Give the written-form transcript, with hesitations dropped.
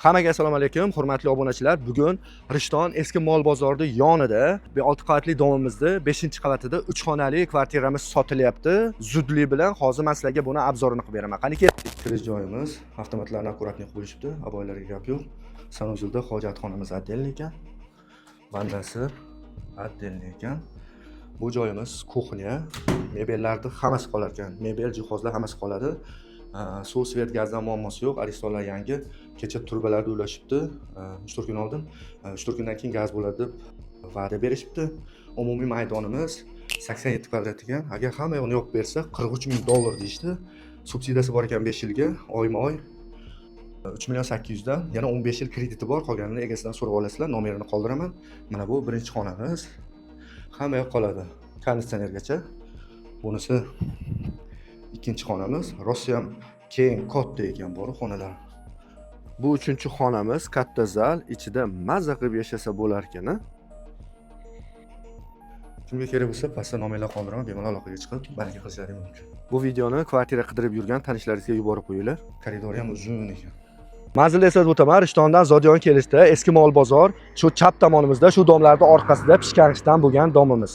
Hammaga assalomu alaykum, hurmatli obunachilar. Bugun Rishton eski mol bozorida yonida 6 qavatli domimizda 5-qavatida 3 xonali kvartiramiz sotilyapti. Zudlik bilan hozir men sizlarga buni obzorini qilib beraman. Qani ketdik. Kirish joyimiz, avtomatlarni akkuratni qo'yishibdi. Aboylarga gap yo'q. Sanuzilda hojatxonamiz отдельный ekan. Vannasi отдельный ekan. Bu joyimiz kuxnya, mebellarni hammasi qolar ekan. Mebel jihozlar hammasi qoladi. Suv, svet, gazdan muammosi yo'q. Aristonlar yangi kecha turbalarni ulashibdi. 3-4 kun oldin, 3-4 kundan keyin gaz bo'ladi deb va'da berishibdi. Umumiy maydonimiz 87 kvadrat ekan. Agar hamma uni yo'q bersa, $43,000 deyishdi. Subsidiyasi bor ekan 5 yilga, oyma-oy 3,8 dan, yana 15 yil krediti bor. Qolganini egasidan so'rab olasizlar. Nomerini qoldiraman. Mana bu birinchi xonamiz. Hamma yoq qoladi. Konditsionergacha. Bunisi ikkinchi xonamiz. Rossiya ham keng katta ekan bor xonalar. Bu uchinchi xonamiz, katta zal, ichida mazza qilib yashasa bo'lar ekan. Kimga kerak bo'lsa, pastda nomerlar qoldiraman, bemalol aloqaga chiqib, baraka qilishlaring mumkin. Bu videoni kvartira qidirib yurgan tanishlaringizga yuborib qo'yinglar. Koridori ham uzun ekan. Manzilni eslatib o'taman, Rishtondan Zodion kelishda eski mol bozor, shu chap tomonimizda, shu domlarning orqasida pishkanishdan bo'lgan domimiz.